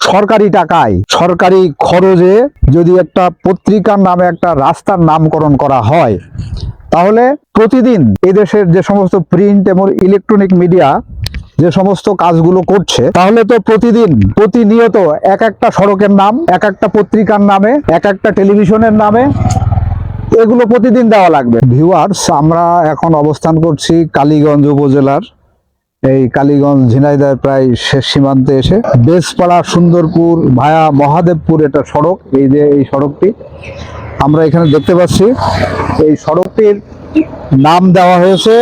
সরকারি টাকায় সরকারি খরচে যদি একটা পত্রিকার নামে একটা রাস্তার নামকরণ করা হয়, তাহলে প্রতিদিন এদেশের যে সমস্ত প্রিন্ট এবং ইলেকট্রনিক মিডিয়া যে সমস্ত কাজগুলো করছে, তাহলে তো প্রতিনিয়ত এক একটা সড়কের নাম, এক একটা পত্রিকার নামে, এক একটা টেলিভিশনের নামে এগুলো প্রতিদিন দেওয়া লাগবে। ভিউয়ার্স, আমরা এখন অবস্থান করছি কালীগঞ্জ উপজেলার এই কালীগঞ্জ ঝিনাইদহের প্রায় শেষ সীমান্তে এসে বেসপাড়া সুন্দরপুর ভায়া মহাদেবপুর এটা সড়ক। এই যে এই সড়কটি আমরা এখানে দেখতে পাচ্ছি, এই সড়কটির নাম দেওয়া হয়েছে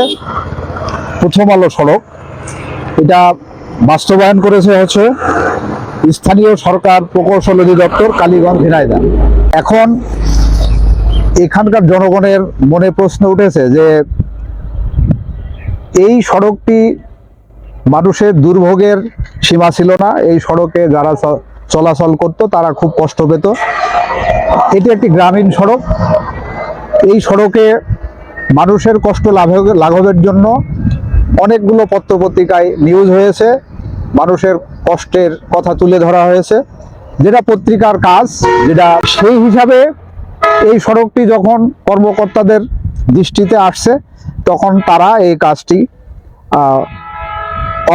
প্রথম আলো সড়ক। এটা বাস্তবায়ন করেছে হচ্ছে স্থানীয় সরকার প্রকৌশল অধিদপ্তর কালীগঞ্জ ঝিনাইদহ। এখন এখানকার জনগণের মনে প্রশ্ন উঠেছে যে এই সড়কটি মানুষের দুর্ভোগের সীমা ছিল না। এই সড়কে যারা চলাচল করত তারা খুব কষ্ট পেত। এটি একটি গ্রামীণ সড়ক। এই সড়কে মানুষের কষ্ট লাঘবের জন্য অনেকগুলো পত্রপত্রিকায় নিউজ হয়েছে, মানুষের কষ্টের কথা তুলে ধরা হয়েছে, যেটা পত্রিকার কাজ। যেটা সেই হিসাবে এই সড়কটি যখন কর্মকর্তাদের দৃষ্টিতে আসছে, তখন তারা এই কাজটি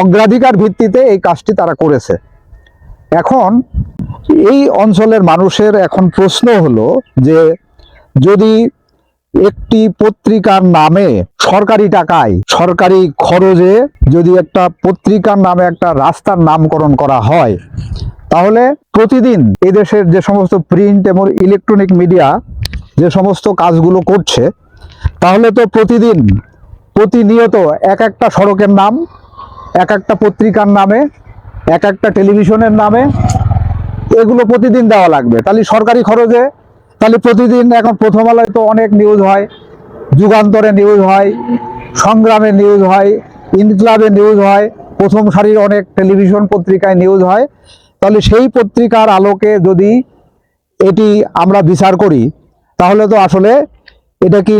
অগ্রাধিকার ভিত্তিতে এই কাজটি তারা করেছে। এখন এই অঞ্চলের মানুষের এখন প্রশ্ন হলো যে যদি একটি পত্রিকার নামে সরকারি টাকায় সরকারি খরচে যদি একটা পত্রিকার নামে একটা রাস্তার নামকরণ করা হয়, তাহলে প্রতিদিন এদেশের যে সমস্ত প্রিন্ট এবং ইলেকট্রনিক মিডিয়া যে সমস্ত কাজগুলো করছে, তাহলে তো প্রতিনিয়ত এক একটা সড়কের নাম, এক একটা পত্রিকার নামে, এক একটা টেলিভিশনের নামে এগুলো প্রতিদিন দেওয়া লাগবে। তাহলে সরকারি খরচে তাহলে প্রতিদিন এখন প্রথম আলোয় তো অনেক নিউজ হয়, যুগান্তরে নিউজ হয়, সংগ্রামে নিউজ হয়, ইনকিলাবে নিউজ হয়, প্রথম সারির অনেক টেলিভিশন পত্রিকায় নিউজ হয়। তাহলে সেই পত্রিকার আলোকে যদি এটি আমরা বিচার করি, তাহলে তো আসলে এটা কি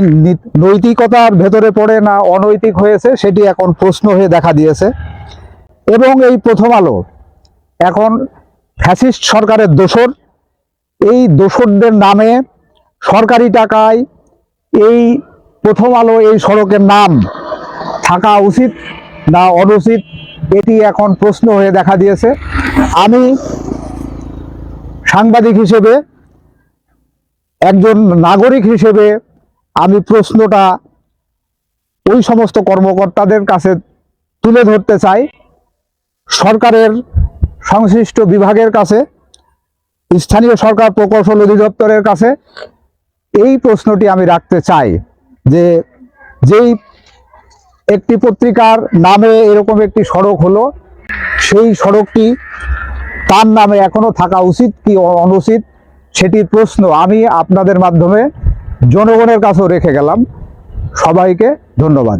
নৈতিকতার ভেতরে পড়ে না অনৈতিক হয়েছে, সেটি এখন প্রশ্ন হয়ে দেখা দিয়েছে। এবং এই প্রথম আলো এখন ফ্যাসিস্ট সরকারের দোসর। এই দোসরদের নামে সরকারি টাকায় এই প্রথম আলো এই সড়কের নাম থাকা উচিত না অনুচিত, এটি এখন প্রশ্ন হয়ে দেখা দিয়েছে। আমি সাংবাদিক হিসেবে, একজন নাগরিক হিসেবে আমি প্রশ্নটা ওই সমস্ত কর্মকর্তাদের কাছে তুলে ধরতে চাই, সরকারের সংশ্লিষ্ট বিভাগের কাছে, স্থানীয় সরকার প্রকৌশল অধিদপ্তরের কাছে এই প্রশ্নটি আমি রাখতে চাই যে যেই একটি পত্রিকার নামে এরকম একটি সড়ক হলো, সেই সড়কটি তার নামে এখনো থাকা উচিত কি অনুচিত, সেটির প্রশ্ন আমি আপনাদের মাধ্যমে জনগণের কাছেও রেখে গেলাম। সবাইকে ধন্যবাদ।